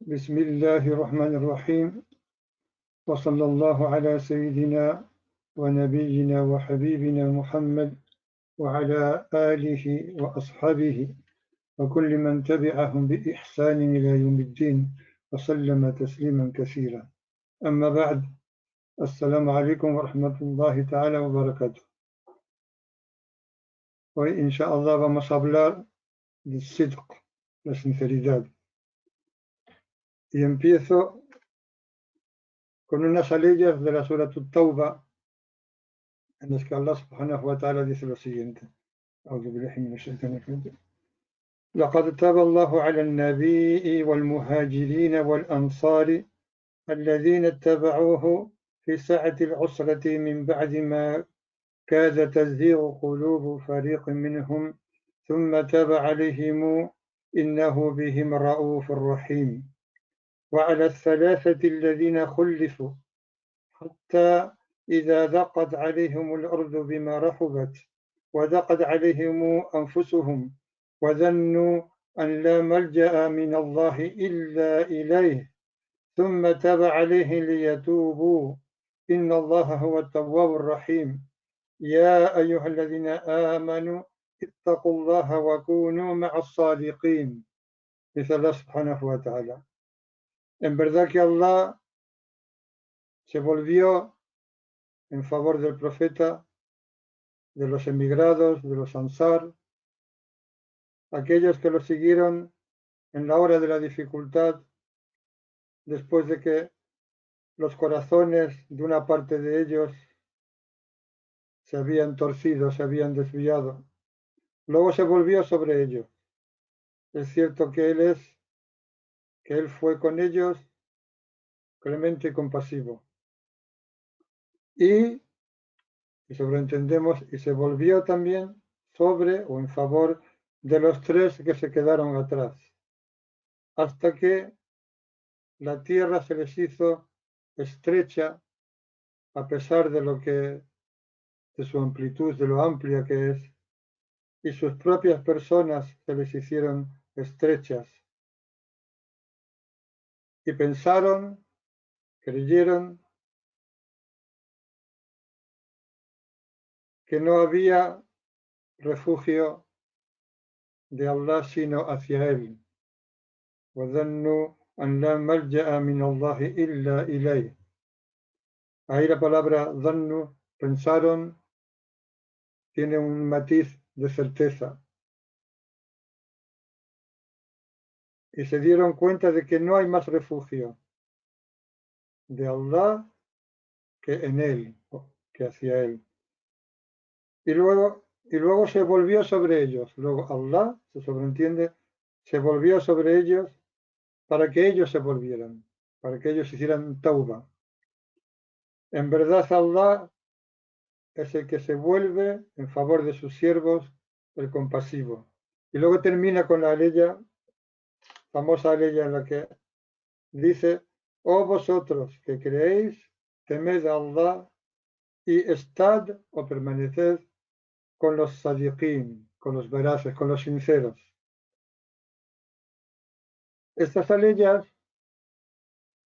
بسم الله الرحمن الرحيم وصلى الله على سيدنا ونبينا وحبيبنا محمد وعلى آله وأصحابه وكل من تبعهم بإحسان إلى يوم الدين وسلم تسليما كثيرا. أما بعد، السلام عليكم ورحمة الله تعالى وبركاته. Hoy, inshallah, vamos a hablar del sidq, la sinceridad. Y empiezo con unas aleyas de la Surah At-Tawbah, en las que Allah subhanahu wa ta'ala dice lo siguiente. أعوذ بالله من الشيطان الرجيم. لقد تاب الله على النبي والمهاجرين والأنصار الذين اتبعوه في ساعة العسرة من بعد ما كاد تزيغ قلوب فريق منهم ثم تاب عليهم إنه بهم رؤوف رحيم. وعلى الثلاثة الذين خلفوا حتى إذا ضاقت عليهم الأرض بما رحبت وضاقت عليهم أنفسهم وظنوا أن لا ملجأ من الله إلا إليه ثم تاب عليه ليتوبوا إن الله هو التواب الرحيم. يا أيها الذين آمنوا اتقوا الله وكونوا مع الصادقين. Dice Allah subhanahu wa ta'ala. En verdad que Allah se volvió en favor del profeta, de los emigrados, de los ansar, aquellos que lo siguieron en la hora de la dificultad, después de que los corazones de una parte de ellos se habían torcido, se habían desviado. Luego se volvió sobre ellos. Es cierto que Él fue con ellos clemente y compasivo. Y sobreentendemos, y se volvió también sobre o en favor de los tres que se quedaron atrás, hasta que la tierra se les hizo estrecha a pesar de su amplitud, de lo amplia que es, y sus propias personas se les hicieron estrechas. Y pensaron, creyeron que no había refugio de Allah sino hacia Él. وَظَنُّوا أَنْ لَا مَلْجَأَ مِنَ اللَّهِ إِلَّا إِلَيْهِ. Ahí la palabra dhannu, pensaron, tiene un matiz de certeza. Y se dieron cuenta de que no hay más refugio de Allah que en Él, que hacia Él. Y luego se volvió sobre ellos. Luego Allah, se sobreentiende, se volvió sobre ellos para que ellos se volvieran, para que ellos hicieran tauba. En verdad Allah es el que se vuelve en favor de sus siervos, el compasivo. Y luego termina con la aleya, famosa aleya en la que dice: oh vosotros que creéis, temed a Allah y estad o permaneced con los sadiqín, con los veraces, con los sinceros. Estas aleyas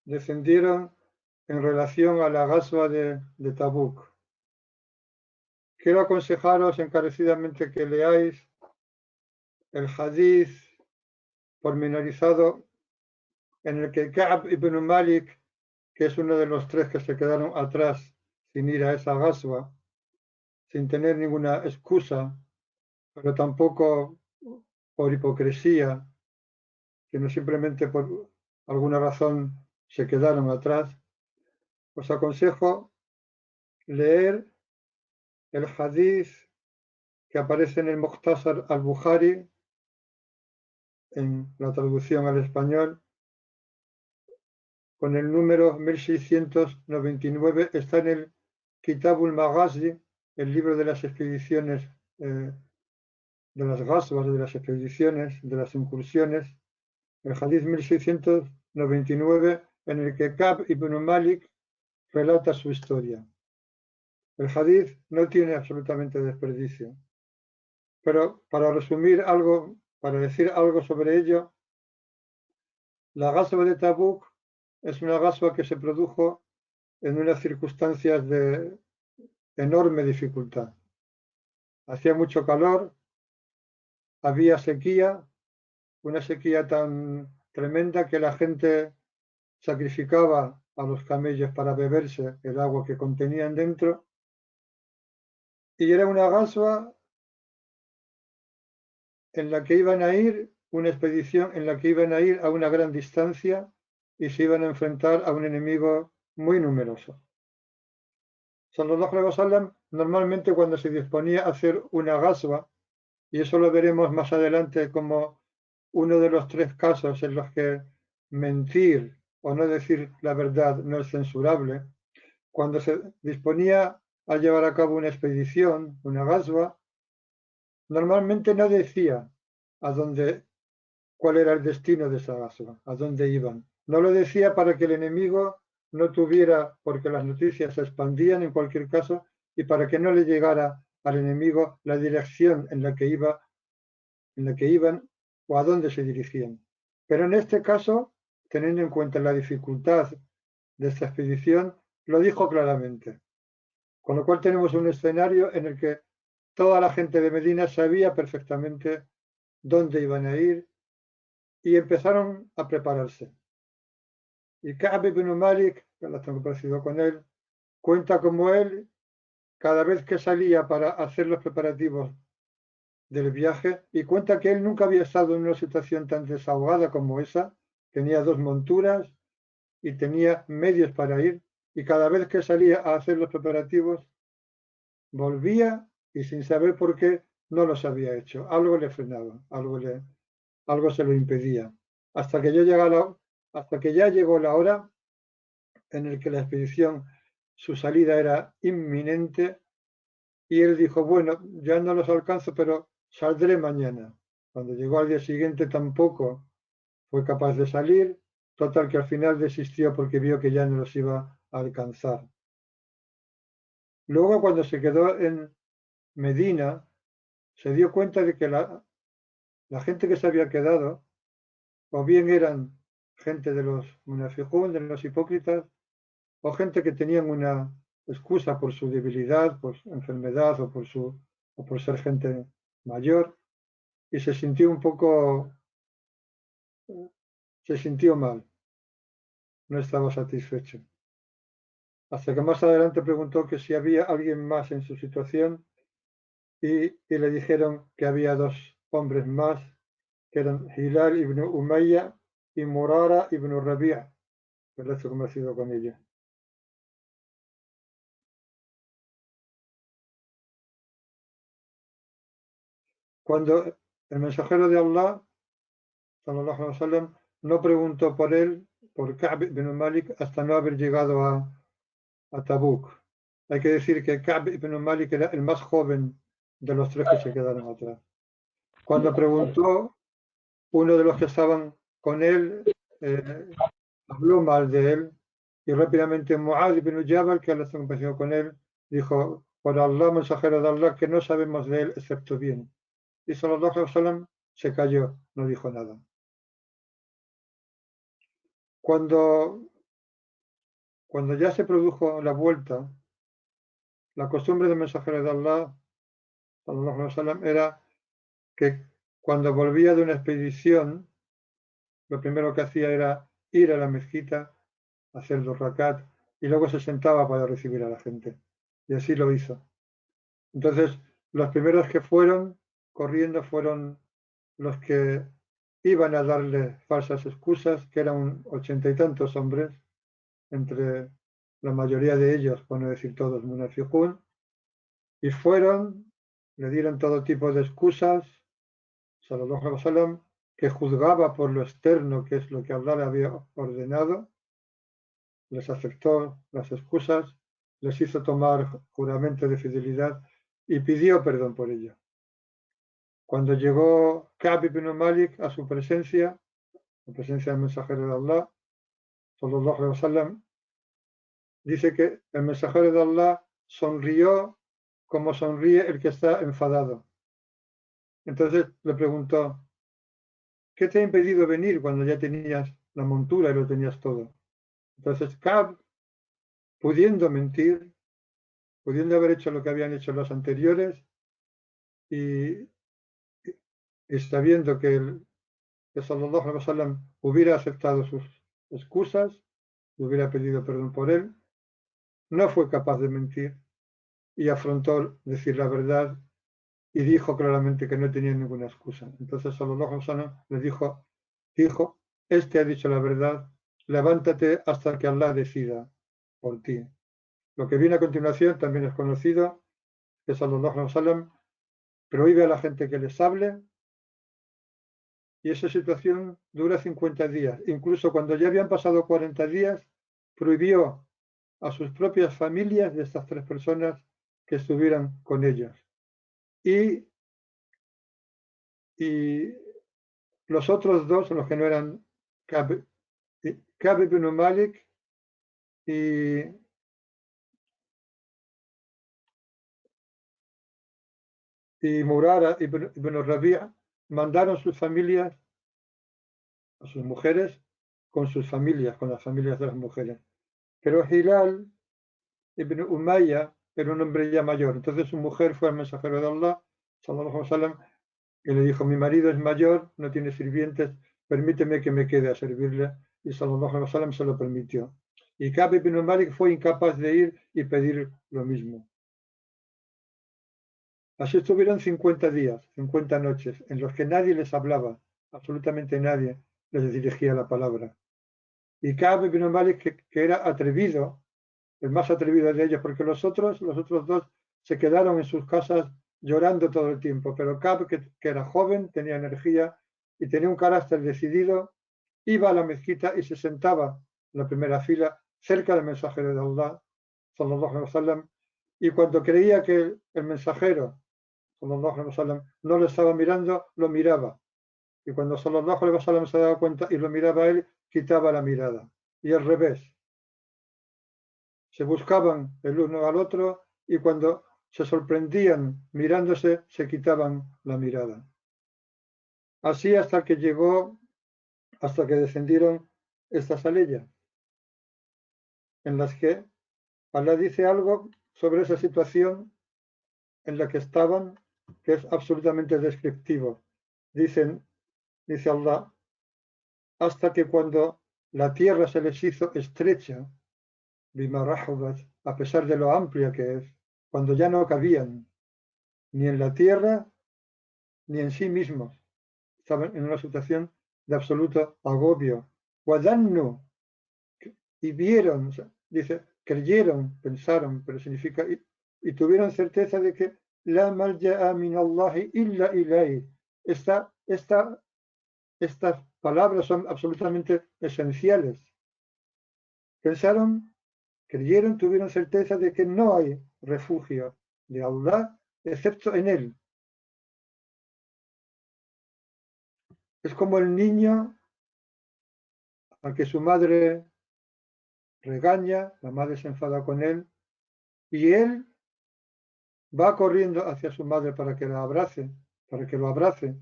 descendieron en relación a la Ghazwa de Tabuk. Quiero aconsejaros encarecidamente que leáis el hadith pormenorizado en el que Ka'b ibn Malik, que es uno de los tres que se quedaron atrás sin ir a esa Ghazwa, sin tener ninguna excusa, pero tampoco por hipocresía, sino simplemente por alguna razón se quedaron atrás, os aconsejo leer el hadith que aparece en el Mukhtasar al-Bukhari, en la traducción al español, con el número 1699, está en el Kitabul Maghazi, el libro de las expediciones, de las ghazwas, de las expediciones, de las incursiones, el hadith 1699, en el que Ka'b ibn Malik relata su historia. El hadith no tiene absolutamente desperdicio, pero para resumir algo, para decir algo sobre ello, La Ghazwa de Tabuk es una Ghazwa que se produjo en unas circunstancias de enorme dificultad. Hacía mucho calor, había sequía, una sequía tan tremenda que la gente sacrificaba a los camellos para beberse el agua que contenían dentro, y era una Ghazwa en la que iban a ir, una expedición en la que iban a ir a una gran distancia y se iban a enfrentar a un enemigo muy numeroso. Sallallahu alaihi wasallam, normalmente cuando se disponía a hacer una Ghazwa, y eso lo veremos más adelante como uno de los 3 casos en los que mentir o no decir la verdad no es censurable, cuando se disponía a llevar a cabo una expedición, una Ghazwa, normalmente no decía a dónde, cuál era el destino de esa Ghazwa, a dónde iban. No lo decía para que el enemigo no tuviera, porque las noticias se expandían en cualquier caso, y para que no le llegara al enemigo la dirección en la que iban o a dónde se dirigían. Pero en este caso, teniendo en cuenta la dificultad de esta expedición, lo dijo claramente. Con lo cual tenemos un escenario en el que toda la gente de Medina sabía perfectamente dónde iban a ir y empezaron a prepararse. Y Ka'b ibn Malik, que la tengo parecido con él, cuenta como él, cada vez que salía para hacer los preparativos del viaje, y cuenta que él nunca había estado en una situación tan desahogada como esa, tenía 2 monturas y tenía medios para ir, y cada vez que salía a hacer los preparativos, volvía y sin saber por qué no los había hecho. Algo le frenaba, algo se lo impedía. Hasta que, hasta que ya llegó la hora en la que la expedición, su salida era inminente, y él dijo, bueno, ya no los alcanzo, pero saldré mañana. Cuando llegó al día siguiente tampoco fue capaz de salir, total que al final desistió porque vio que ya no los iba a alcanzar. Luego, cuando se quedó en Medina, se dio cuenta de que la gente que se había quedado, o bien eran gente de los munafiqún, de los hipócritas, o gente que tenían una excusa por su debilidad, por su enfermedad o por ser gente mayor, y se sintió mal, no estaba satisfecho. Hasta que más adelante preguntó que si había alguien más en su situación y le dijeron que había 2 hombres más, que eran Hilal ibn Umayya y Murara ibn Rabi'a, que lo he conocido con ella. Cuando el mensajero de Allah, sallallahu alaihi wasallam, no preguntó por él, por Ka'b ibn Malik, hasta no haber llegado a Tabuk. Hay que decir que Ka'b ibn Malik era el más joven de los 3 que se quedaron atrás. Cuando preguntó, uno de los que estaban con él habló mal de él y rápidamente Mu'adh ibn Jabal, que se compareció con él, dijo, por Allah, mensajero de Allah, que no sabemos de él excepto bien. Y sallallahu alaihi wasallam se calló, no dijo nada. Cuando ya se produjo la vuelta, la costumbre del mensajero de Allah, sallallahu alaihi wasallam, era que cuando volvía de una expedición, lo primero que hacía era ir a la mezquita, hacer 2 rakat, y luego se sentaba para recibir a la gente. Y así lo hizo. Entonces, los primeros que fueron corriendo fueron los que iban a darle falsas excusas, que eran 80 y tantos hombres, entre la mayoría de ellos, por no decir todos, munafiqún, y fueron, le dieron todo tipo de excusas, sallallahu alaihi wasallam, que juzgaba por lo externo, que es lo que Allah le había ordenado, les aceptó las excusas, les hizo tomar juramento de fidelidad y pidió perdón por ello. Cuando llegó Ka'b ibn Malik a su presencia, la presencia del mensajero de Allah, sallallahu alaihi wasallam, dice que el mensajero de Allah sonrió como sonríe el que está enfadado. Entonces le preguntó, ¿qué te ha impedido venir cuando ya tenías la montura y lo tenías todo. Entonces Ka'b, pudiendo mentir, pudiendo haber hecho lo que habían hecho los anteriores y, y sabiendo que Sallallahu Alaihi Wasallam hubiera aceptado sus excusas, le hubiera pedido perdón por él, no fue capaz de mentir y afrontó decir la verdad y dijo claramente que no tenía ninguna excusa. Entonces Sallallahu Alaihi Wasallam le dijo, este ha dicho la verdad, levántate hasta que Allah decida por ti. Lo que viene a continuación también es conocido, que Sallallahu Alaihi Wasallam prohíbe a la gente que les hable y esa situación dura 50 días. Incluso cuando ya habían pasado 40 días, prohibió a sus propias familias de estas tres personas que estuvieran con ellos. Y los otros dos, los que no eran Ka'b ibn Malik y, Murara ibn Rabi'a, mandaron sus familias, a sus mujeres, con sus familias, con las familias de las mujeres. Pero Hilal ibn Umayya era un hombre ya mayor. Entonces su mujer fue al mensajero de Allah, sallallahu alaihi wasallam, y le dijo, mi marido es mayor, no tiene sirvientes, permíteme que me quede a servirle. Y sallallahu alaihi wasallam se lo permitió. Y Ka'b ibn Malik fue incapaz de ir y pedir lo mismo. Así estuvieron 50 días, 50 noches, en los que nadie les hablaba, absolutamente nadie les dirigía la palabra. Y Ka'b ibn Malik, que era atrevido, el más atrevido de ellos, porque los otros dos, se quedaron en sus casas llorando todo el tiempo, pero Ka'b, que era joven, tenía energía y tenía un carácter decidido, iba a la mezquita y se sentaba en la primera fila, cerca del mensajero de Allah, sallallahu alaihi wasallam, y cuando creía que el mensajero, sallallahu alaihi wasallam, no lo estaba mirando, lo miraba. Y cuando sallallahu alaihi wasallam se daba cuenta y lo miraba a él, quitaba la mirada. Y al revés. Se buscaban el uno al otro y cuando se sorprendían mirándose, se quitaban la mirada. Así hasta que descendieron estas aleyas, en las que Allah dice algo sobre esa situación en la que estaban, que es absolutamente descriptivo. Dice Allah, hasta que cuando la tierra se les hizo estrecha, a pesar de lo amplia que es, cuando ya no cabían ni en la tierra ni en sí mismos, estaban en una situación de absoluto agobio. Wadannu, y vieron, dice, creyeron, pensaron, pero significa, y tuvieron certeza de que la malja'a min Allahi illa ilayh. Estas palabras son absolutamente esenciales. Pensaron, creyeron, tuvieron certeza de que no hay refugio de Allah excepto en Él. Es como el niño al que su madre regaña, la madre se enfada con él y él va corriendo hacia su madre para que la abrace, para que lo abrace,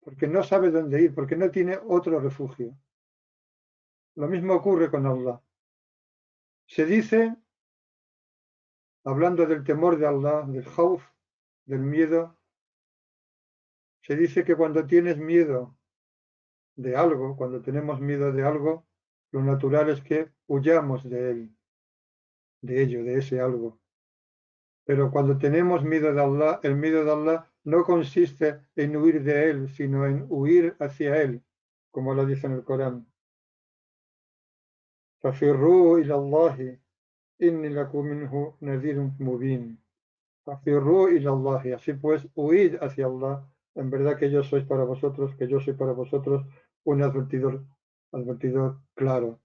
porque no sabe dónde ir, porque no tiene otro refugio. Lo mismo ocurre con Allah. Se dice, hablando del temor de Allah, del khawf, del miedo, se dice que cuando tienes miedo de algo, cuando tenemos miedo de algo, lo natural es que huyamos de él, de ello, de ese algo. Pero cuando tenemos miedo de Allah, el miedo de Allah no consiste en huir de Él, sino en huir hacia Él, como lo dice en el Corán. فَفِرُّوا إِلَى اللَّهِ إِنِّي لَكُمْ مِنْهُ نَذِيرٌ مُبِينٌ. فَفِرُّوا إِلَى اللَّهِ. Así pues, huid hacia Allah. En verdad que yo soy para vosotros, que yo soy para vosotros un advertidor claro,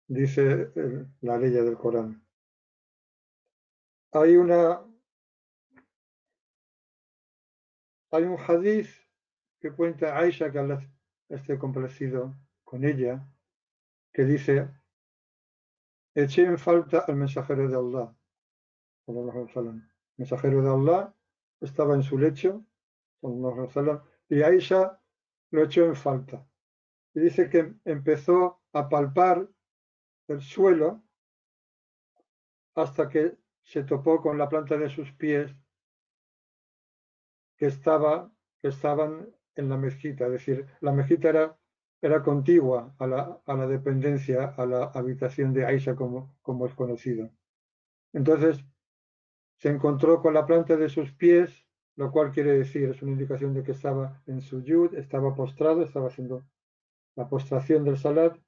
dice la ley del Corán. Hay un hadith que cuenta Aisha, que Allah esté complacido con ella, que dice, eché en falta al mensajero de Allah. El mensajero de Allah estaba en su lecho, y Aisha lo echó en falta. y dice que empezó a palpar el suelo hasta que se topó con la planta de sus pies que estaban en la mezquita, es decir, la mezquita era contigua a la dependencia, a la habitación de Aisha, como es conocido. Entonces se encontró con la planta de sus pies, lo cual quiere decir, es una indicación de que estaba en suyud, estaba postrado, estaba haciendo la postración del salat,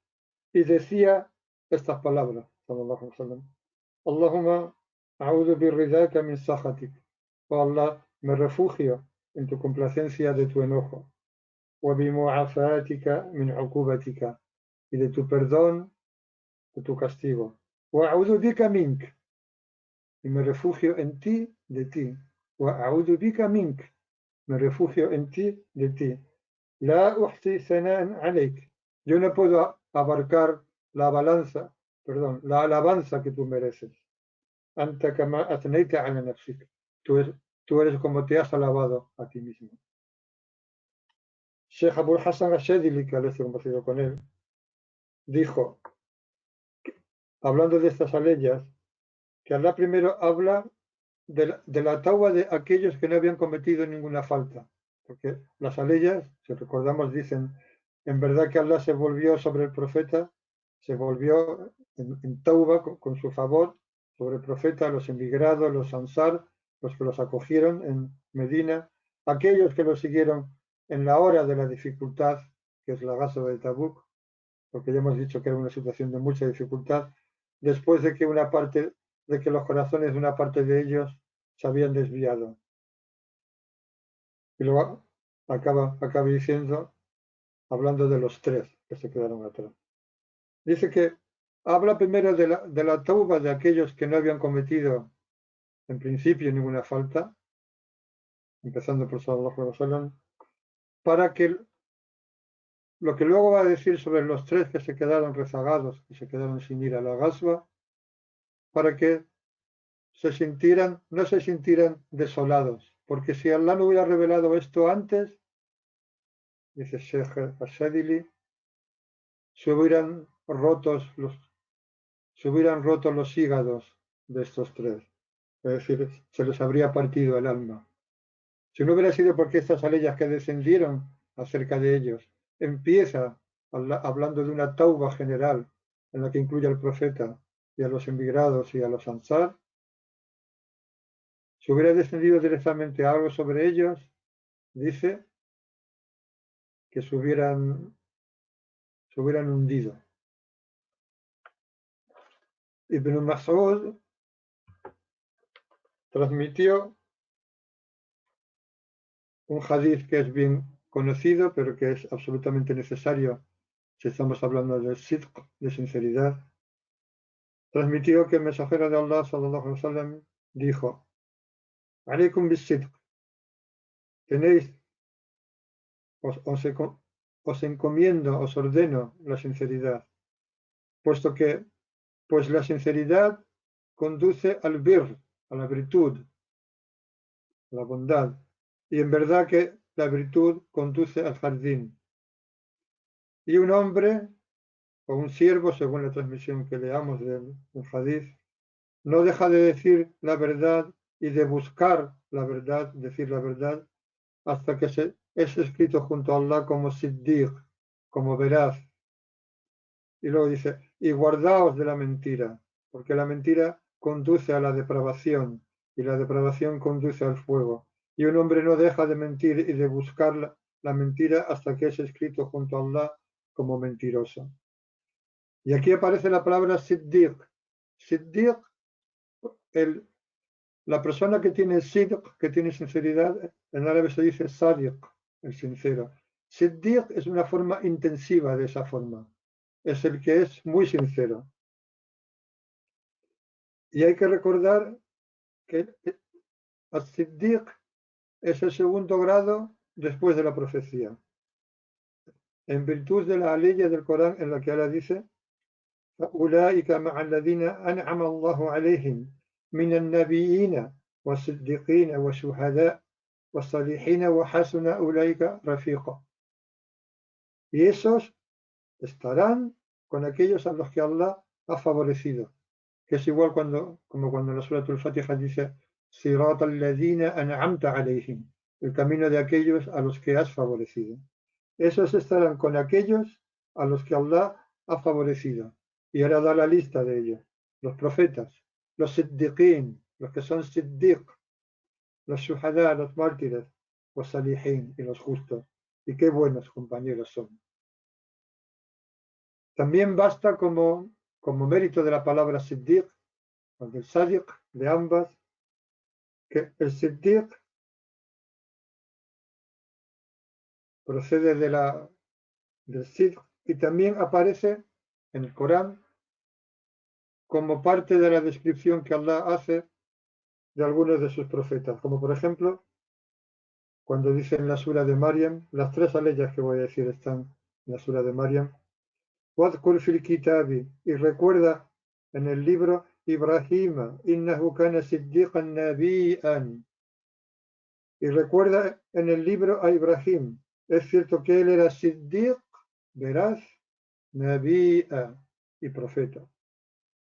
y decía estas palabras, sallallahu alaihi wasallam: Allahumma a'udhu birridaka min sakhatik. Oh Allah, me refugio en tu complacencia de tu enojo. Wa bimu'afatika min uqubatika. Y de tu perdón, de tu castigo. Wa a'udhu bika mink. Y me refugio en ti, de ti. Wa a'udhu bika mink. Me refugio en ti, de ti. La uhsi sana'an alayk. Yo no puedo abarcar la balanza, perdón, la alabanza que tú mereces. Anta kama athnayta ala nafsik. Tú eres como te has alabado a ti mismo. Sheikh Abul Hassan Ashadili, que al conocido con él, dijo, hablando de estas aleyas, que Allah primero habla de la tauba de aquellos que no habían cometido ninguna falta. Porque las aleyas, si recordamos, dicen, en verdad que Allah se volvió sobre el profeta, se volvió en tauba con su favor sobre el profeta, los emigrados, los ansar, los que los acogieron en Medina, aquellos que los siguieron en la hora de la dificultad, que es la gaza de Tabuk, porque ya hemos dicho que era una situación de mucha dificultad, después de que los corazones de una parte de ellos se habían desviado. Y luego acaba diciendo, hablando de los tres que se quedaron atrás. Dice que habla primero de la tauba de aquellos que no habían cometido en principio ninguna falta, empezando por sallallahu alaihi wasallam, para que lo que luego va a decir sobre los tres que se quedaron rezagados, que se quedaron sin ir a la Ghazwa, para que no se sintieran desolados, porque si Allah no hubiera revelado esto antes, dice Sheikh Ashadili, se hubieran roto los hígados de estos tres, es decir, se les habría partido el alma. Si no hubiera sido porque estas aleyas que descendieron acerca de ellos, empieza hablando de una tauba general en la que incluye al profeta y a los emigrados y a los ansar, si hubiera descendido directamente algo sobre ellos, dice que se hubieran hundido. Ibn Mas'ud transmitió un hadith que es bien conocido, pero que es absolutamente necesario si estamos hablando de sidq, de sinceridad. Transmitió que el mensajero de Allah, sallallahu alaihi wasallam, dijo: Alaykum bis-sidq. Tenéis, os encomiendo, os ordeno la sinceridad, pues la sinceridad conduce al bir, a la virtud, a la bondad, y en verdad que la virtud conduce al jardín. Y un hombre o un siervo, según la transmisión que leamos del hadith, no deja de decir la verdad y de buscar la verdad, decir la verdad, hasta que es escrito junto a Allah como siddiq, como veraz. Y luego dice, y guardaos de la mentira, porque la mentira conduce a la depravación, y la depravación conduce al fuego. Y un hombre no deja de mentir y de buscar la mentira hasta que es escrito junto a Allah como mentiroso. Y aquí aparece la palabra siddiq. Siddiq, la persona que tiene sidq, que tiene sinceridad, en árabe se dice sadiq, el sincero. Siddiq es una forma intensiva de esa forma. Es el que es muy sincero. Y hay que recordar que el siddiq es el segundo grado después de la profecía. En virtud de la ley del Corán en la que Allah dice: فأولئك مع الذين أنعم الله عليهم من النبيين والصديقين والشهداء والصالحين وحسن أولئك رفيقا. Y esos estarán con aquellos a los que Allah ha favorecido, que es igual como cuando en la Sura al-Fatiha dice Sirat al-ladina an'amta alayhim, el camino de aquellos a los que has favorecido. Esos estarán con aquellos a los que Allah ha favorecido. Y ahora da la lista de ellos. Los profetas, los siddiqin, los que son siddiq, los shuhada, los mártires, los salihin y los justos. Y qué buenos compañeros son. También basta como mérito de la palabra siddiq, o del sadiq, de ambas, que el siddiq procede del sidq y también aparece en el Corán como parte de la descripción que Allah hace de algunos de sus profetas, como por ejemplo cuando dice en la sura de Maryam, las tres aleyas que voy a decir están en la sura de Maryam, Wadkur fil kitabi, y recuerda en el libro Ibrahima, innahu kana siddiqan nabi'an, y recuerda en el libro a Ibrahim, es cierto que él era siddiq, veraz, nabi'a y profeta.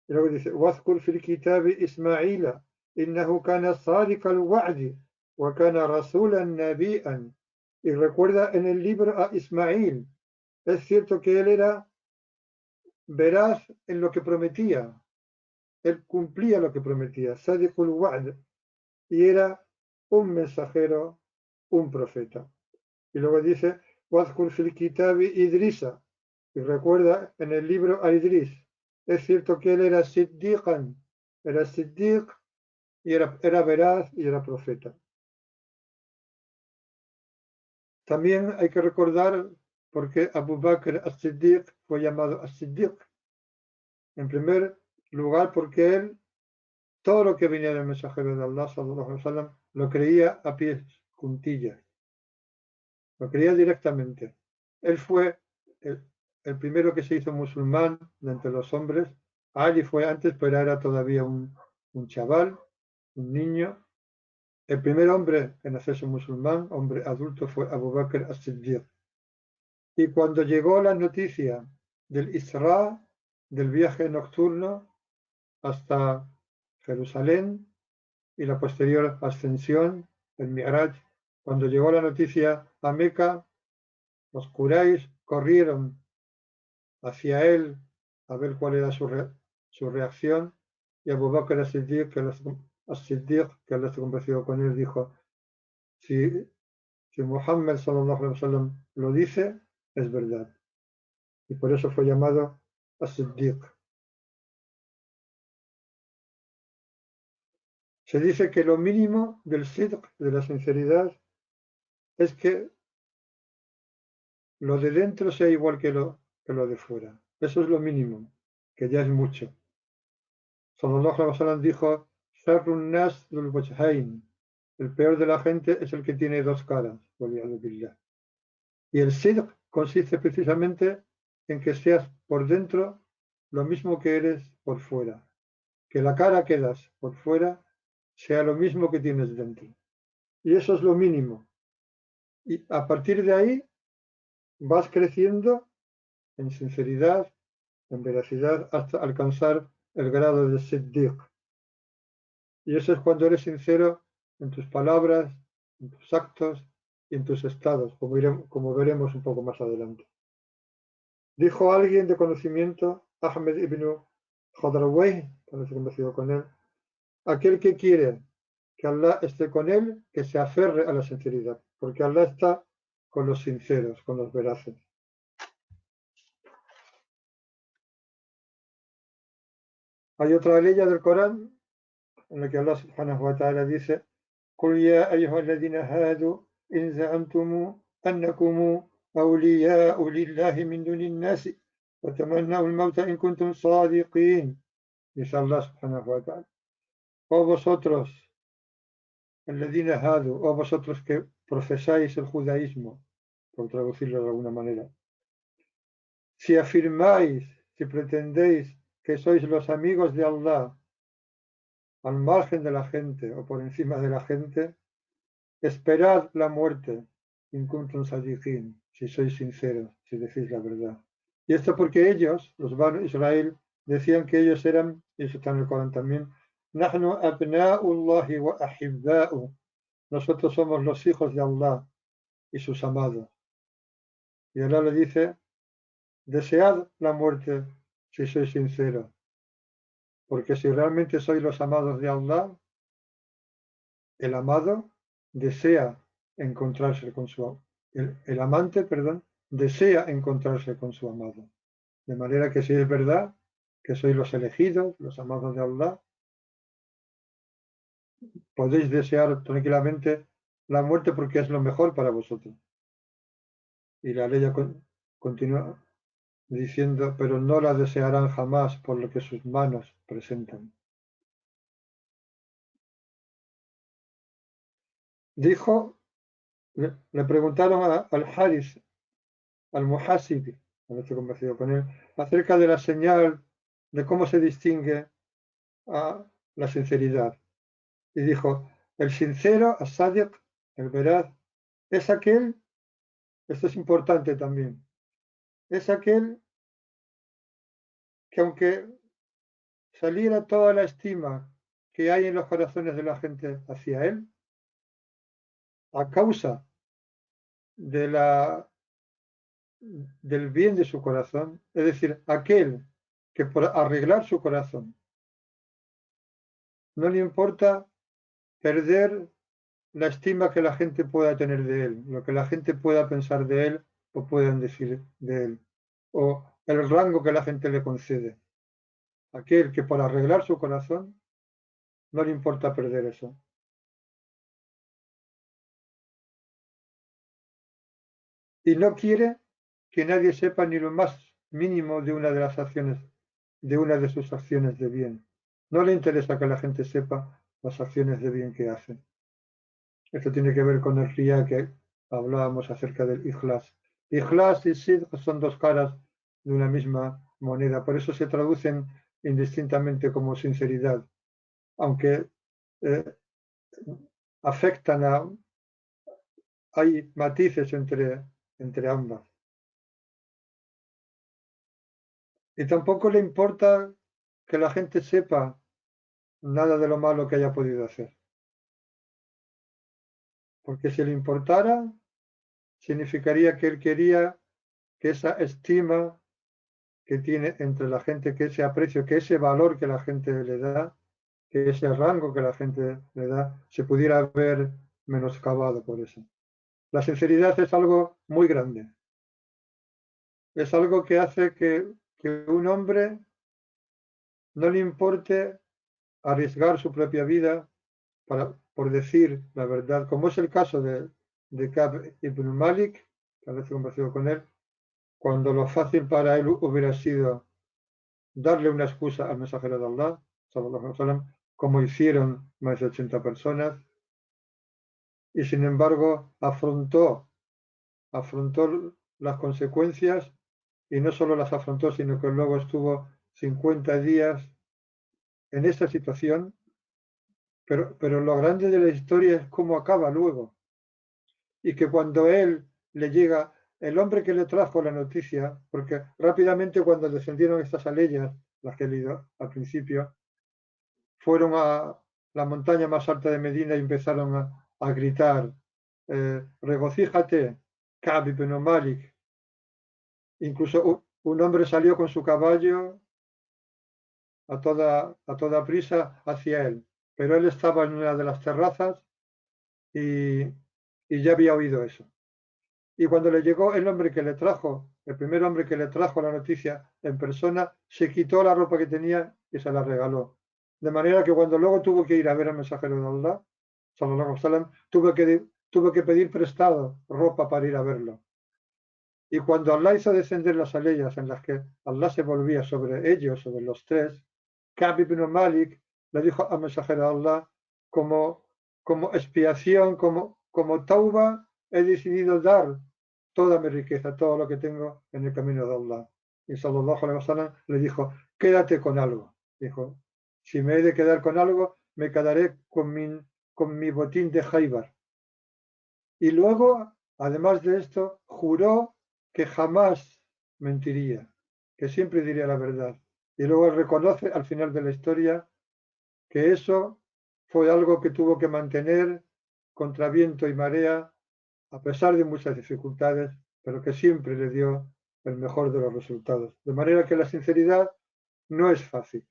Y luego dice, Wadkur fil kitabi Ismaila, innahu kana sadiq al-wa'di, wa kana rasulan nabi'an. Y recuerda en el libro a Ismail, es cierto que él era veraz en lo que prometía, él cumplía lo que prometía, sadiqul wa'd, y era un mensajero, un profeta. Y luego dice, Wadkur fil kitabi Idrisa, y recuerda en el libro a Idris, es cierto que él era siddiqan, era siddiq, y era veraz y era profeta. También hay que recordar por qué Abu Bakr as-Siddiq fue llamado as-Siddiq. En primer lugar, porque él, todo lo que venía del mensajero de Allah, sallallahu alaihi wasallam, lo creía a pies juntillas, lo creía directamente. Él fue el primero que se hizo musulmán de entre los hombres. Ali fue antes, pero era todavía un chaval, un niño. El primer hombre en hacerse musulmán, hombre adulto, fue Abu Bakr as-Siddiq. Y cuando llegó la noticia del Isra, del viaje nocturno hasta Jerusalén y la posterior ascensión, el Mi'raj, cuando llegó la noticia a Meca, los Quraysh corrieron hacia él a ver cuál era su reacción, y Abu Bakr as-Siddiq, que Allah se complació con él, dijo, si Muhammad sallallahu alaihi wasallam lo dice, es verdad. Y por eso fue llamado as-Siddiq. Se dice que lo mínimo del sidq, de la sinceridad, es que lo de dentro sea igual que lo de fuera. Eso es lo mínimo, que ya es mucho. Sallallahu alaihi wasallam dijo, Sharrun nas dhul wajhayn. El peor de la gente es el que tiene dos caras. Y el sidq consiste precisamente en que seas por dentro lo mismo que eres por fuera. Que la cara que das por fuera sea lo mismo que tienes dentro. Y eso es lo mínimo. Y a partir de ahí vas creciendo en sinceridad, en veracidad, hasta alcanzar el grado de Siddiq. Y eso es cuando eres sincero en tus palabras, en tus actos y en tus estados, como veremos un poco más adelante. Dijo alguien de conocimiento, Ahmed ibn Khadrawayh, parece conocido con él, aquel que quiere que Allah esté con él, que se aferre a la sinceridad, porque Allah está con los sinceros, con los veraces. Hay otra ley del Corán en la que Allah subhanahu wa ta'ala dice قل يا أيها الذين هادوا إن زعمتم أنكم أولياء لله من دون الناس وتمنوا الموت إن كنتم صادقين. Dice Allah subhanahu wa ta'ala, oh vosotros, الذين هادوا, oh vosotros que profesáis el judaísmo, por traducirlo de alguna manera, si afirmáis, si pretendéis que sois los amigos de Allah al margen de la gente o por encima de la gente, esperad la muerte, in kuntum sadiqin, si sois sinceros, si decís la verdad. Y esto porque ellos, los Banu Israel, decían que ellos eran, y eso está en el Corán también, Nahnu abna'ullahi wa ahibba'u. Nosotros somos los hijos de Allah y sus amados. Y Allah le dice, desead la muerte si sois sinceros, porque si realmente sois los amados de Allah, el amado desea encontrarse con su el amante, perdón, desea encontrarse con su amado. De manera que si es verdad que sois los elegidos, los amados de Allah, podéis desear tranquilamente la muerte porque es lo mejor para vosotros. Y la ley continúa diciendo, pero no la desearán jamás por lo que sus manos presentan. Dijo, le preguntaron al Haris, al Muhasibi, a nuestro conversado con él, acerca de la señal de cómo se distingue a la sinceridad. Y dijo, el sincero, as-sadiq, el veraz, es aquel, esto es importante también, es aquel que aunque saliera toda la estima que hay en los corazones de la gente hacia él, a causa de del bien de su corazón, es decir, aquel que por arreglar su corazón no le importa perder la estima que la gente pueda tener de él, lo que la gente pueda pensar de él o puedan decir de él, o el rango que la gente le concede. Aquel que por arreglar su corazón no le importa perder eso. Y no quiere que nadie sepa ni lo más mínimo de una de las acciones, de una de sus acciones de bien. No le interesa que la gente sepa las acciones de bien que hace. Esto tiene que ver con el Riyá que hablábamos acerca del Ikhlas. Ikhlas y Sidq son dos caras de una misma moneda, por eso se traducen indistintamente como sinceridad, aunque eh, afectan a, hay matices entre ambas. Y tampoco le importa que la gente sepa nada de lo malo que haya podido hacer. Porque si le importara, significaría que él quería que esa estima que tiene entre la gente, que ese aprecio, que ese valor que la gente le da, que ese rango que la gente le da, se pudiera ver menoscabado por eso. La sinceridad es algo muy grande. Es algo que hace que un hombre no le importe arriesgar su propia vida por decir la verdad, como es el caso de Ka'b ibn Malik, que a veces he conversado con él, cuando lo fácil para él hubiera sido darle una excusa al mensajero de Allah, sallallahu alaihi wasallam, como hicieron más de 80 personas, y sin embargo afrontó las consecuencias, y no solo las afrontó, sino que luego estuvo 50 días en esa situación, pero lo grande de la historia es cómo acaba luego, y que cuando él le llega, el hombre que le trajo la noticia, porque rápidamente cuando descendieron estas aleyas, las que he leído al principio, fueron a la montaña más alta de Medina y empezaron a gritar, regocíjate, Ka'b ibn Malik. Incluso un hombre salió con su caballo a toda prisa hacia él, pero él estaba en una de las terrazas y, y ya había oído eso. Y cuando le llegó el hombre que le trajo, el primer hombre que le trajo la noticia en persona, se quitó la ropa que tenía y se la regaló. De manera que cuando luego tuvo que ir a ver al mensajero de Allah, sallallahu alaihi wasallam, tuvo que pedir prestado ropa para ir a verlo. Y cuando Allah hizo descender las aleyas en las que Allah se volvía sobre ellos, sobre los tres, Ka'b ibn Malik le dijo al mensajero de Allah, como expiación, como tauba, he decidido dar toda mi riqueza, todo lo que tengo en el camino de Allah. Y sallallahu alaihi wasallam le dijo, quédate con algo. Dijo, si me he de quedar con algo, me quedaré con mi botín de Khaybar. Y luego, además de esto, juró que jamás mentiría. que siempre diría la verdad. Y luego reconoce al final de la historia que eso fue algo que tuvo que mantener contra viento y marea, a pesar de muchas dificultades, pero que siempre le dio el mejor de los resultados. De manera que la sinceridad no es fácil.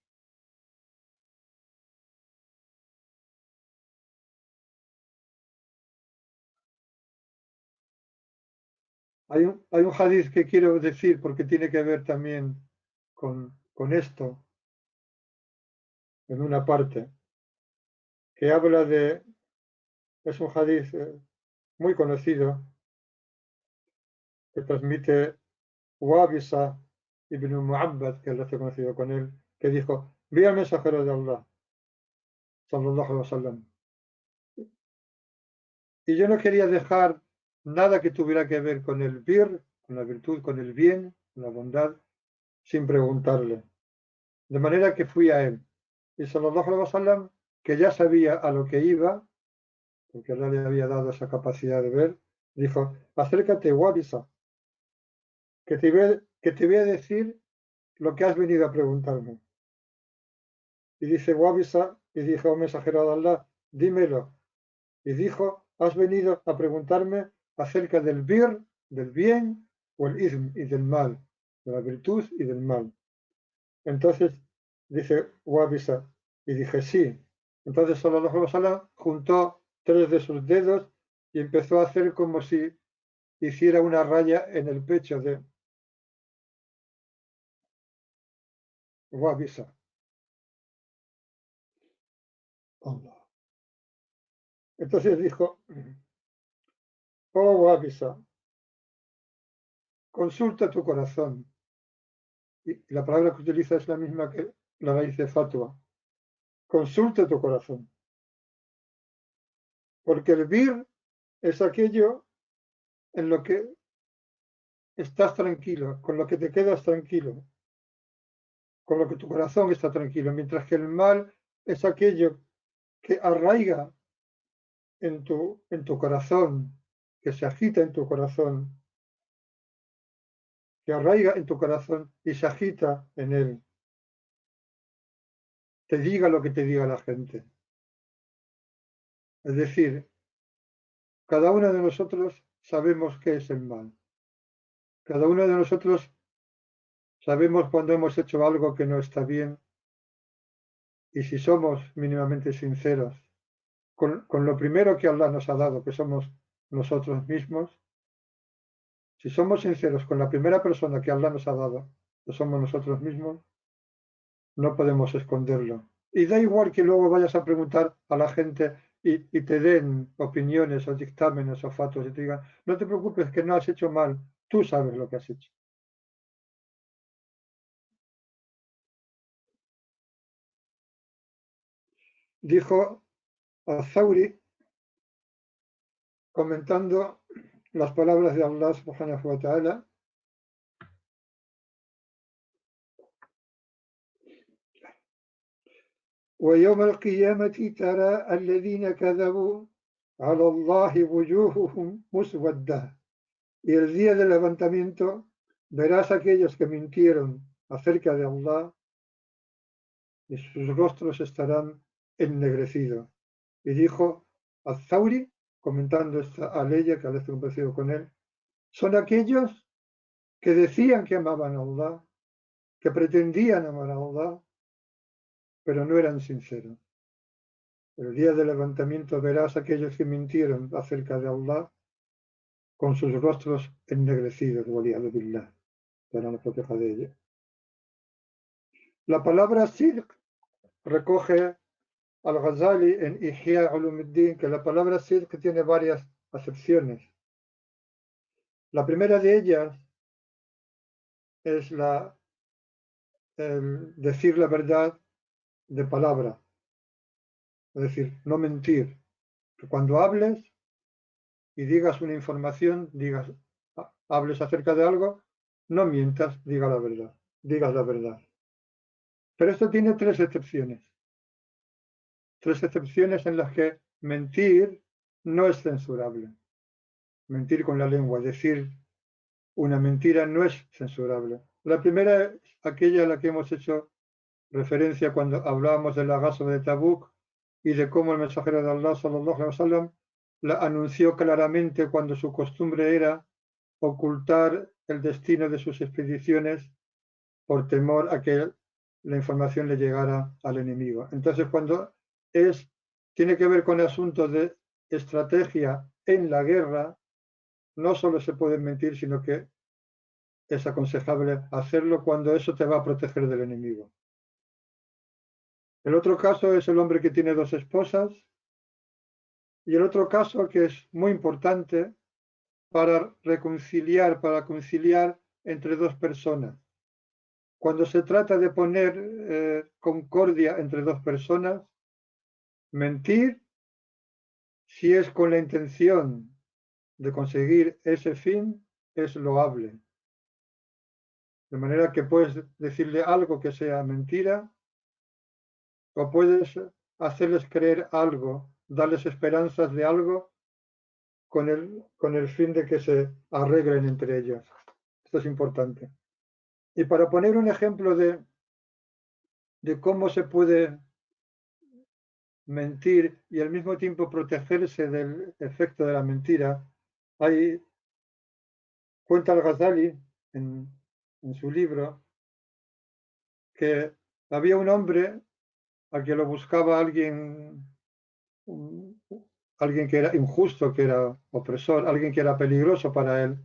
Hay un hadiz que quiero decir porque tiene que ver también con esto, en una parte, que habla de, es un hadiz muy conocido, que transmite Wabisa ibn Mu'abbad, que es el conocido con él, que dijo, vi al mensajero de Allah, sallallahu alaihi wasallam, y yo no quería dejar nada que tuviera que ver con el bir, con la virtud, con el bien, con la bondad, sin preguntarle. De manera que fui a él. Y sallallahu alaihi wasallam, que ya sabía a lo que iba, porque Allah le había dado esa capacidad de ver, dijo, acércate, Wabisa, que te voy a decir lo que has venido a preguntarme. Y dice Wabisa, y dijo, oh mensajero de Allah, dímelo. Y dijo, has venido a preguntarme acerca del bir, del bien, o el ism, y del mal, de la virtud y del mal. Entonces dice Wabisa, y dije, sí. Entonces Sallallahu Alaihi Wasallam juntó tres de sus dedos y empezó a hacer como si hiciera una raya en el pecho de Wabisa. Allah. Entonces dijo, oh Wabisa, consulta tu corazón. Y la palabra que utiliza es la misma que la raíz de fatua. Consulta tu corazón. Porque el bir es aquello en lo que estás tranquilo, con lo que te quedas tranquilo, con lo que tu corazón está tranquilo, mientras que el mal es aquello que arraiga en tu corazón, que se agita en tu corazón, que arraiga en tu corazón y se agita en él. Te diga lo que te diga la gente. Es decir, cada uno de nosotros sabemos qué es el mal. Cada uno de nosotros sabemos cuando hemos hecho algo que no está bien y si somos mínimamente sinceros con lo primero que Allah nos ha dado, que somos nosotros mismos, si somos sinceros con la primera persona que Allah nos ha dado, que somos nosotros mismos, no podemos esconderlo. Y da igual que luego vayas a preguntar a la gente y te den opiniones o dictámenes o fatos y te digan, no te preocupes que no has hecho mal, tú sabes lo que has hecho. Dijo a Zauri, comentando las palabras de Allah subhanahu wa ta'ala, ويوم القيامة ترى الذين كذبوا على الله وجوههم مسودة. Y el día del levantamiento verás a aquellos que mintieron acerca de Allah y sus rostros estarán ennegrecidos. Y dijo al-Thawri, comentando esta aleya que al estar comparecido con él, son aquellos que decían que amaban a Allah, que pretendían amar a Allah, pero no eran sinceros. El día del levantamiento verás a aquellos que mintieron acerca de Allah con sus rostros ennegrecidos, waliyadu billah, que no nos proteja de ello. La palabra sidq recoge al-Ghazali en Ihya Ulumuddin que la palabra sidq tiene varias acepciones. La primera de ellas es el decir la verdad de palabra, es decir, no mentir. Que cuando hables y digas una información, hables acerca de algo, no mientas, digas la verdad. Pero esto tiene tres excepciones en las que mentir no es censurable. Mentir con la lengua, decir una mentira no es censurable. La primera es aquella a la que hemos hecho referencia cuando hablábamos de la Ghazwa de Tabuk y de cómo el mensajero de Allah, sallallahu alaihi wasallam, la anunció claramente cuando su costumbre era ocultar el destino de sus expediciones por temor a que la información le llegara al enemigo. Entonces, cuando tiene que ver con asuntos de estrategia en la guerra, no solo se puede mentir, sino que es aconsejable hacerlo cuando eso te va a proteger del enemigo. El otro caso es el hombre que tiene dos esposas y el otro caso que es muy importante para conciliar entre dos personas. Cuando se trata de poner concordia entre dos personas, mentir, si es con la intención de conseguir ese fin, es loable. De manera que puedes decirle algo que sea mentira o puedes hacerles creer algo, darles esperanzas de algo con el fin de que se arreglen entre ellos. Esto es importante. Y para poner un ejemplo de cómo se puede mentir y al mismo tiempo protegerse del efecto de la mentira, cuenta el Ghazali en su libro que había un hombre a que lo buscaba alguien que era injusto, que era opresor, alguien que era peligroso para él.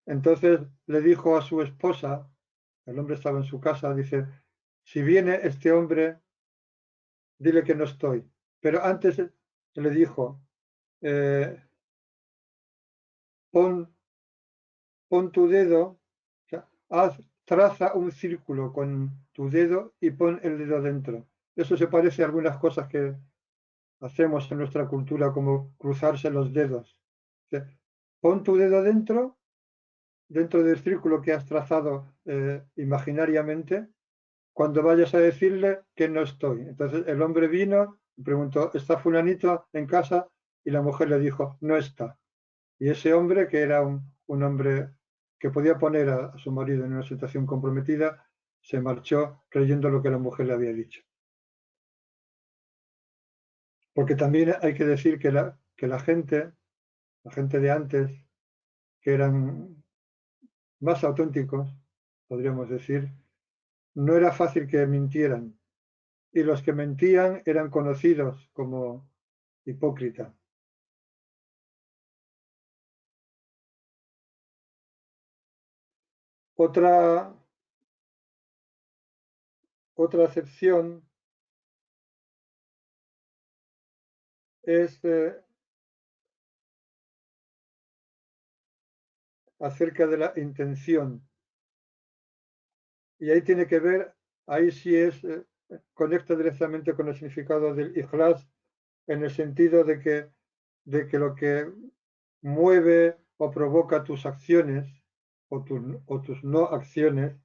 Entonces le dijo a su esposa, el hombre estaba en su casa, dice, si viene este hombre, dile que no estoy. Pero antes le dijo, eh, pon tu dedo, o sea, traza un círculo con tu dedo y pon el dedo dentro. Eso se parece a algunas cosas que hacemos en nuestra cultura, como cruzarse los dedos. O sea, pon tu dedo dentro del círculo que has trazado imaginariamente, cuando vayas a decirle que no estoy. Entonces el hombre vino y preguntó, ¿está fulanito en casa? Y la mujer le dijo, no está. Y ese hombre, que era un hombre que podía poner a su marido en una situación comprometida, se marchó creyendo lo que la mujer le había dicho. Porque también hay que decir que la gente de antes, que eran más auténticos, podríamos decir, no era fácil que mintieran. Y los que mentían eran conocidos como hipócritas. Otra, otra acepción es acerca de la intención. Y ahí tiene que ver, ahí sí conecta directamente con el significado del ikhlas, en el sentido de que lo que mueve o provoca tus acciones o tus no acciones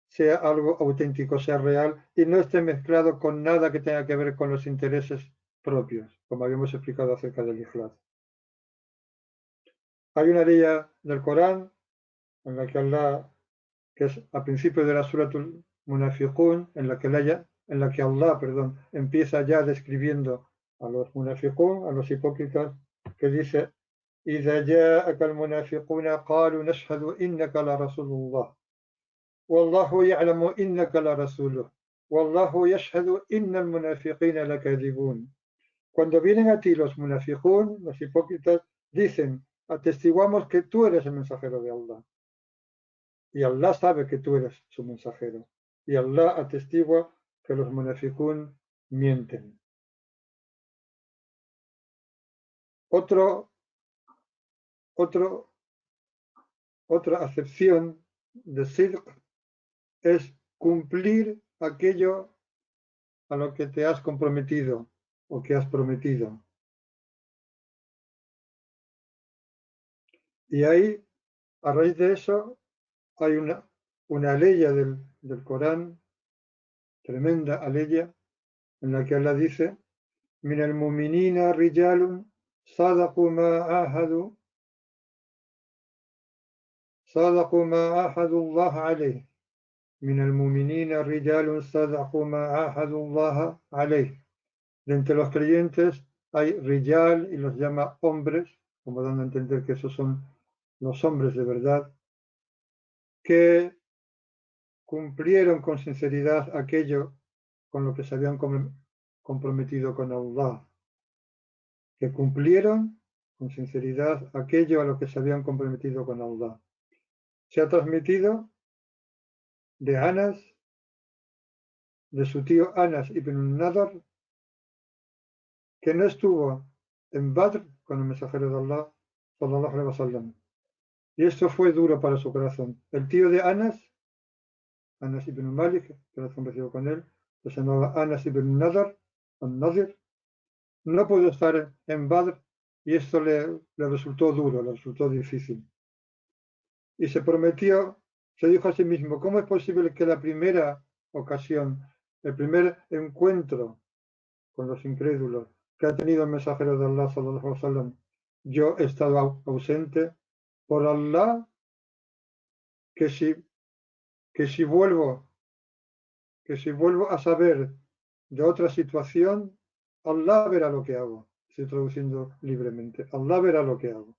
sea algo auténtico, sea real y no esté mezclado con nada que tenga que ver con los intereses propios, como habíamos explicado acerca del ikhlas. Hay una ley del Corán en la que Allah, que es a principio de la Suratul Munafiqun, en la que Allah, perdón, empieza ya describiendo a los munafiqun, a los hipócritas, que dice: إذا جاءك المنافقون قالوا نشهد إنك لرسول الله والله يعلم إنك لرسوله والله يشهد إن المنافقين لكاذبون. Cuando vienen a ti los munafiqun, los hipócritas, dicen: atestiguamos que tú eres el mensajero de Allah. Y Allah sabe que tú eres su mensajero. Y Allah atestigua que los munafiqun mienten. Otro, otro, otra acepción de sidq es cumplir aquello a lo que te has comprometido o que has prometido. Y ahí, a raíz de eso, hay una ley del Corán, tremenda aleya, en la que Allah dice: من المؤمنين رجال صدقوا ما عاهدوا صدقوا ما عاهدوا الله عليه من المؤمنين رجال صدقوا ما عاهدوا الله عليه. De entre los creyentes hay rijal y los llama hombres, como dando a entender que esos son los hombres de verdad, que cumplieron con sinceridad aquello con lo que se habían comprometido con Allah, que cumplieron con sinceridad aquello a lo que se habían comprometido con Allah. Se ha transmitido de Anas, de su tío Anas ibn Nadar, que no estuvo en Badr con el mensajero de Allah, sallallahu alaihi wasallam. Y esto fue duro para su corazón. El tío de Anas, Anas ibn Malik, que nos conversó con él, que se llamaba Anas ibn Nadar, al-Nadir, no pudo estar en Badr y esto le resultó duro, le resultó difícil. Y se prometió, se dijo a sí mismo, ¿cómo es posible que la primera ocasión, el primer encuentro con los incrédulos que ha tenido el mensajero de Allah, sallallahu alaihi wasallam, yo he estado ausente? Por Allah, que si, que si vuelvo a saber de otra situación, Allah verá lo que hago. Estoy traduciendo libremente. Allah verá lo que hago.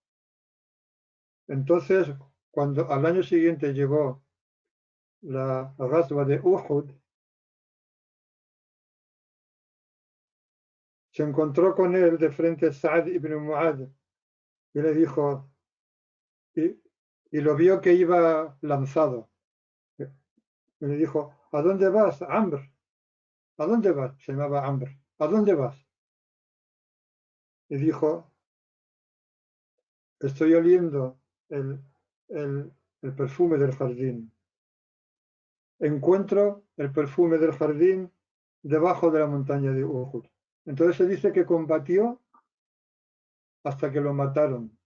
Entonces, cuando al año siguiente llegó la Ghazwa de Uhud, se encontró con él de frente Sa'd ibn Mu'adh y le dijo, y lo vio que iba lanzado. Y le dijo, ¿a dónde vas, Amr? ¿A dónde vas? Se llamaba Amr. ¿A dónde vas? Y dijo, estoy oliendo el, el perfume del jardín. Encuentro el perfume del jardín debajo de la montaña de Uhud. Entonces se dice que combatió hasta que lo mataron.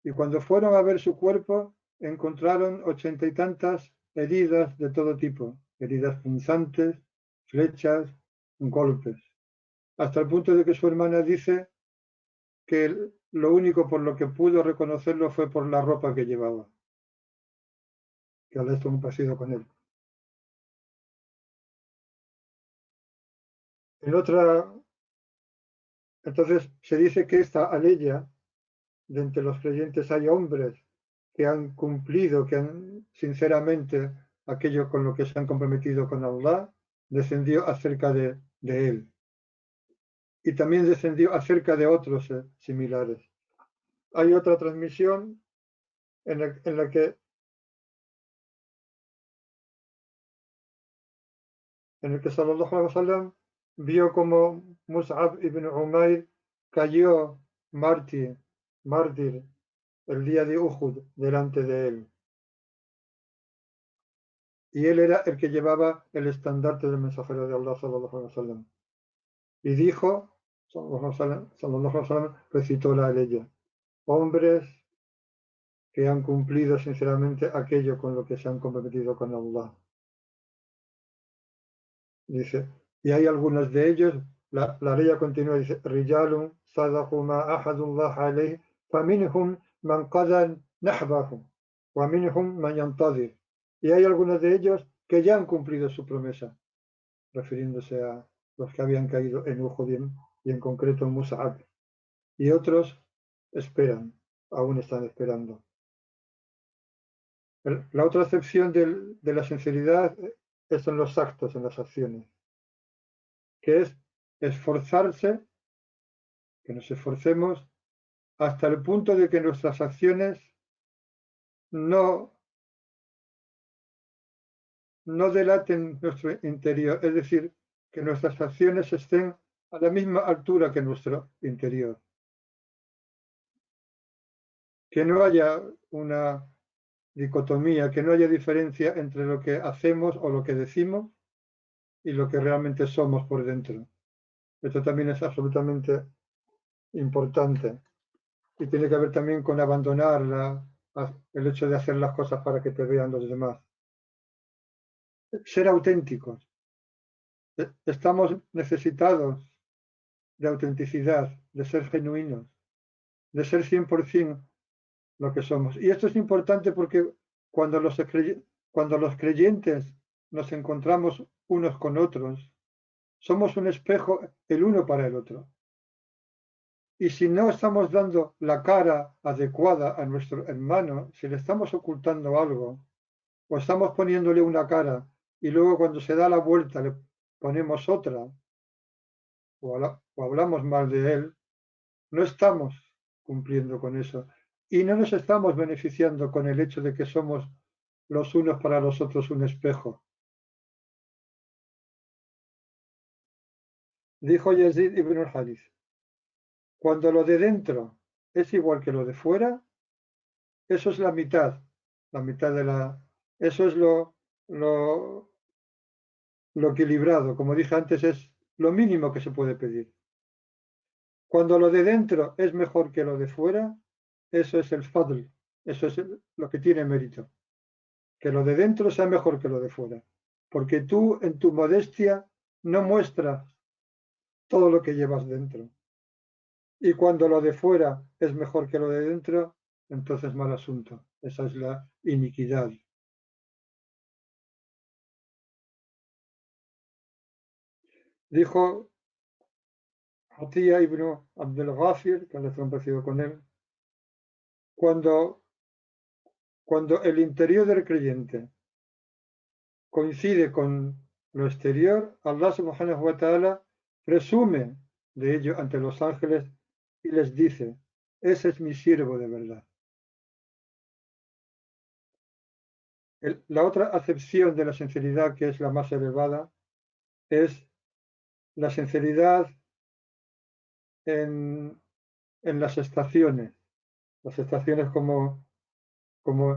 Y cuando fueron a ver su cuerpo, encontraron 80 y tantas heridas de todo tipo, heridas punzantes, flechas, golpes. Hasta el punto de que su hermana dice que lo único por lo que pudo reconocerlo fue por la ropa que llevaba, que al esto un paseo con él. En otra, entonces se dice que esta aleya, de entre los creyentes hay hombres que han cumplido, que han sinceramente aquello con lo que se han comprometido con Allah, descendió acerca de él. Y también descendió acerca de otros similares. Hay otra transmisión en la que en el que sallallahu alaihi wasallam vio como Mus'ab ibn Umair cayó mártir el día de Uhud delante de él. Y él era el que llevaba el estandarte del mensajero de Allah sallallahu alaihi wasallam. Y dijo, sallallahu alaihi wasallam, recitó la ley, hombres que han cumplido sinceramente aquello con lo que se han comprometido con Allah. Dice, y hay algunos de ellos, la ley continúa, dice, Rijalun sadaqu ma ahadullah alayhi, faminhum man qada nahbahu, wa minhum man yantadir. Y hay algunos de ellos que ya han cumplido su promesa, refiriéndose a los que habían caído en Uhud y en concreto en Mus'ab. Y otros esperan, aún están esperando. La otra acepción de la sinceridad es en los actos, en las acciones, que es esforzarse, que nos esforcemos hasta el punto de que nuestras acciones no, no delaten nuestro interior, es decir, que nuestras acciones estén a la misma altura que nuestro interior. Que no haya una dicotomía, que no haya diferencia entre lo que hacemos o lo que decimos y lo que realmente somos por dentro. Esto también es absolutamente importante y tiene que ver también con abandonar el hecho de hacer las cosas para que te vean los demás. Ser auténticos. Estamos necesitados de autenticidad, de ser genuinos, de ser 100% lo que somos. Y esto es importante porque cuando cuando los creyentes nos encontramos unos con otros, somos un espejo el uno para el otro. Y si no estamos dando la cara adecuada a nuestro hermano, si le estamos ocultando algo, o estamos poniéndole una cara y luego cuando se da la vuelta le ponemos otra, o hablamos mal de él, no estamos cumpliendo con eso. Y no nos estamos beneficiando con el hecho de que somos los unos para los otros un espejo. Dijo Yazid ibn al-Hadith, cuando lo de dentro es igual que lo de fuera, eso es la mitad de la... Eso es lo, lo equilibrado, como dije antes, es lo mínimo que se puede pedir. Cuando lo de dentro es mejor que lo de fuera, eso es el fadl, eso es lo que tiene mérito. Que lo de dentro sea mejor que lo de fuera. Porque tú en tu modestia no muestras todo lo que llevas dentro. Y cuando lo de fuera es mejor que lo de dentro, entonces mal asunto. Esa es la iniquidad. Dijo Atiyah ibn Abdel Ghafir, que les han con él, cuando, cuando el interior del creyente coincide con lo exterior, Allah subhanahu wa ta'ala presume de ello ante los ángeles y les dice, ese es mi siervo de verdad. La otra acepción de la sinceridad, que es la más elevada, es la sinceridad en, en las estaciones como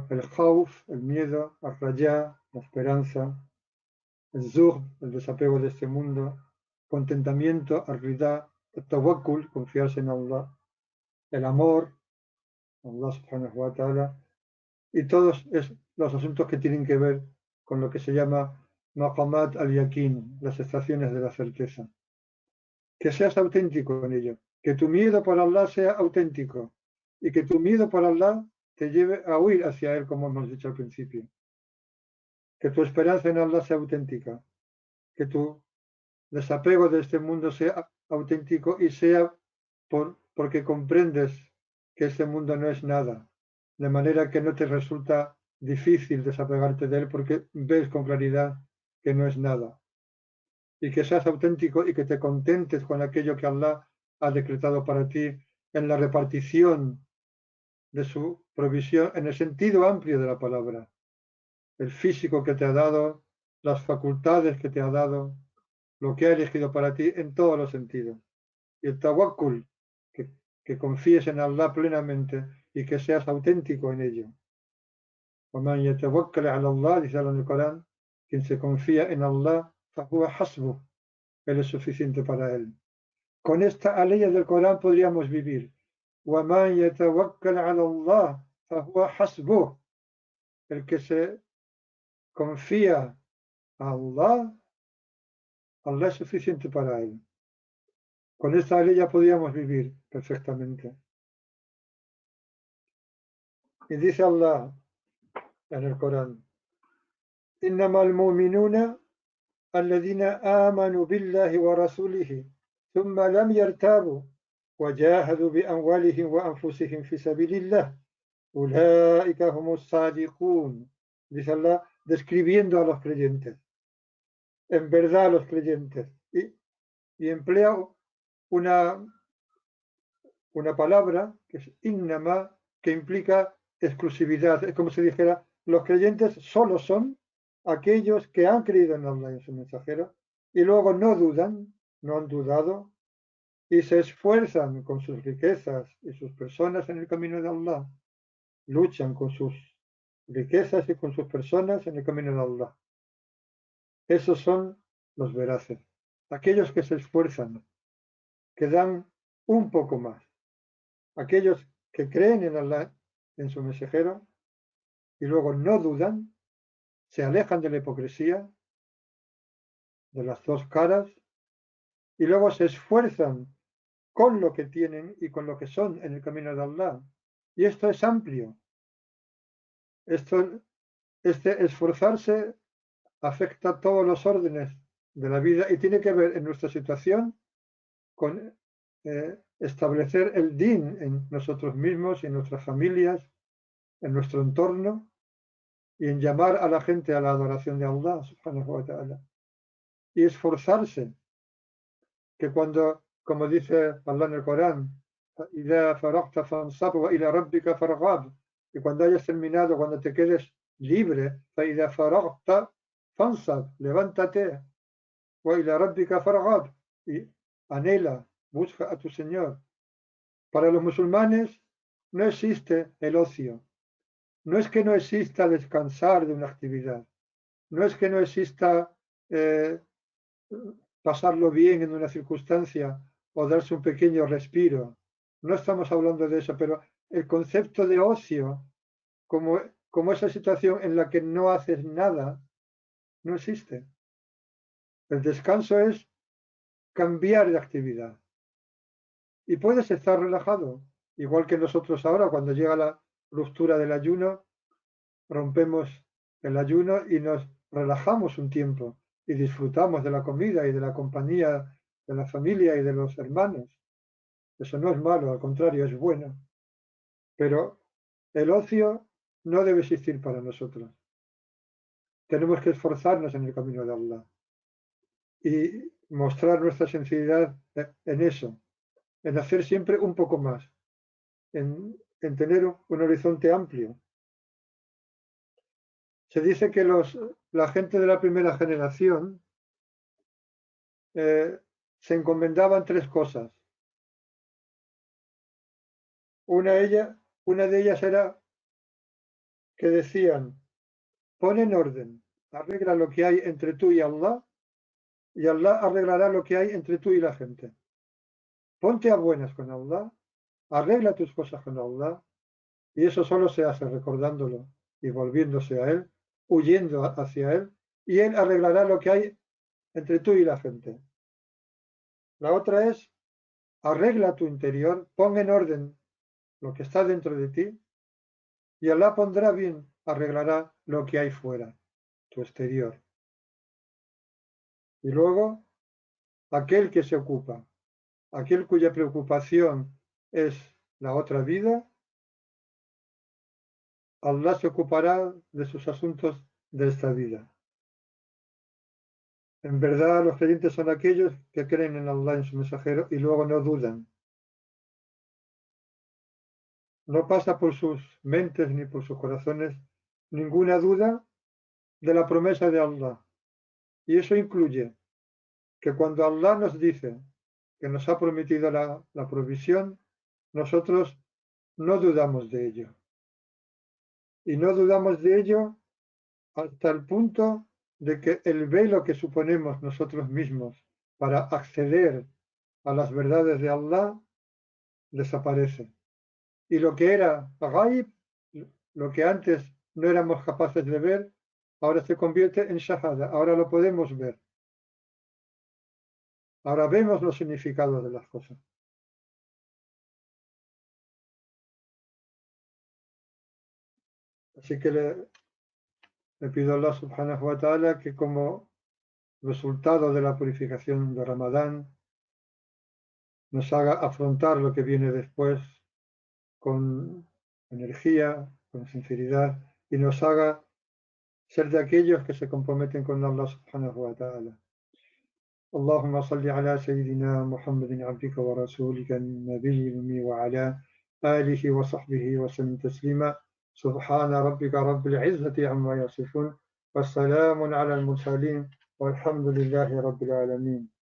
el Khawf, el miedo, el Rajá, la esperanza, el Zuhd, el desapego de este mundo, contentamiento, el Ridá, el Tawakkul, confiarse en Allah, el amor, Allah subhanahu wa ta'ala, y todos los asuntos que tienen que ver con lo que se llama Maqamat al-Yakin, las estaciones de la certeza. Que seas auténtico en ello, que tu miedo por Allah sea auténtico y que tu miedo por Allah te lleve a huir hacia Él, como hemos dicho al principio. Que tu esperanza en Allah sea auténtica, que tu desapego de este mundo sea auténtico y sea porque comprendes que este mundo no es nada, de manera que no te resulta difícil desapegarte de él porque ves con claridad que no es nada. Y que seas auténtico y que te contentes con aquello que Allah ha decretado para ti en la repartición de su provisión en el sentido amplio de la palabra, el físico que te ha dado, las facultades que te ha dado, lo que ha elegido para ti en todos los sentidos. Y el tawakkul, que confíes en Allah plenamente y que seas auténtico en ello. وَمَنْ يَتَوَكَّلْ عَلَى اللَّهِ, dice en el Corán, quien se confía en Allah, فَهُوَ حَسْبُهُ, Él es suficiente para él. Con esta aleyah del Corán podríamos vivir. وَمَنْ يَتَوَكَّلْ عَلَى اللَّهِ فَهُوَ حَسْبُهُ. El que se confía a Allah, Allah es suficiente para él. Con esta aleyah podríamos vivir perfectamente. Y dice Allah en el Corán, إنما المؤمنون الذين آمنوا بالله ورسوله ثم لم يرتابوا وجاهدوا بأموالهم وأنفسهم في سبيل الله أولئك هم الصادقون. Dice Allah describiendo a los creyentes, en verdad a los creyentes, y emplea una, una palabra que es innama, que implica exclusividad. Es como si dijera, los creyentes solo son aquellos que han creído en Allah y en su mensajero, y luego no dudan, no han dudado, y se esfuerzan con sus riquezas y sus personas en el camino de Allah. Luchan con sus riquezas y con sus personas en el camino de Allah. Esos son los veraces, aquellos que se esfuerzan, que dan un poco más, aquellos que creen en Allah, en su mensajero, y luego no dudan, se alejan de la hipocresía, de las dos caras, y luego se esfuerzan con lo que tienen y con lo que son en el camino de Allah, Y esto es amplio. Este esforzarse afecta a todos los órdenes de la vida y tiene que ver en nuestra situación con establecer el din en nosotros mismos, en nuestras familias, en nuestro entorno y en llamar a la gente a la adoración de Allah subhanahu wa ta'ala. Y esforzarse, que cuando, como dice Allah en el Corán, إِذَا فَرَغْتَ فَانْصَبْ وَإِلَى رَبِّكَ فَارْغَب, que cuando hayas terminado, cuando te quedes libre, فَإِذَا فَرَغْتَ فَانْصَبْ, levántate, وَإِلَى رَبِّكَ فَارْغَب, y anhela, busca a tu Señor. Para los musulmanes no existe el ocio, no es que no exista descansar de una actividad, no es que no exista eh, pasarlo bien en una circunstancia o darse un pequeño respiro. No estamos hablando de eso, pero el concepto de ocio, como esa situación en la que no haces nada, no existe. El descanso es cambiar de actividad. Y puedes estar relajado, igual que nosotros ahora, cuando llega la ruptura del ayuno, rompemos el ayuno y nos relajamos un tiempo y disfrutamos de la comida y de la compañía de la familia y de los hermanos. Eso no es malo, al contrario, es bueno. Pero el ocio no debe existir para nosotros. Tenemos que esforzarnos en el camino de Allah y mostrar nuestra sinceridad en eso, en hacer siempre un poco más, en tener un horizonte amplio. Se dice que la gente de la primera generación se encomendaban tres cosas. Una de ellas era que decían, pon en orden, arregla lo que hay entre tú y Allah arreglará lo que hay entre tú y la gente. Ponte a buenas con Allah, arregla tus cosas con Allah, y eso solo se hace recordándolo y volviéndose a Él, huyendo hacia Él, y Él arreglará lo que hay entre tú y la gente. La otra es, arregla tu interior, pon en orden lo que está dentro de ti, y Allah pondrá bien, arreglará lo que hay fuera, tu exterior. Y luego, aquel que se ocupa, aquel cuya preocupación es la otra vida, Allah se ocupará de sus asuntos de esta vida. En verdad, los creyentes son aquellos que creen en Allah, en su mensajero, y luego no dudan. No pasa por sus mentes ni por sus corazones ninguna duda de la promesa de Allah. Y eso incluye que cuando Allah nos dice que nos ha prometido la provisión, nosotros no dudamos de ello. Y no dudamos de ello hasta el punto de que el velo que suponemos nosotros mismos para acceder a las verdades de Allah desaparece. Y lo que era ghaib, lo que antes no éramos capaces de ver, ahora se convierte en shahada, ahora lo podemos ver. Ahora vemos los significados de las cosas. Así que le pido a Allah subhanahu wa ta'ala que como resultado de la purificación de Ramadán nos haga afrontar lo que viene después con energía, con sinceridad y nos haga ser de aquellos que se comprometen con Allah subhanahu wa ta'ala. اللهم صل على سيدنا محمد عبدك ورسولك النبي الأمي وعلى آله وصحبه وسلم تسليما سبحان ربك رب العزة عما يصفون والسلام على المرسلين والحمد لله رب العالمين.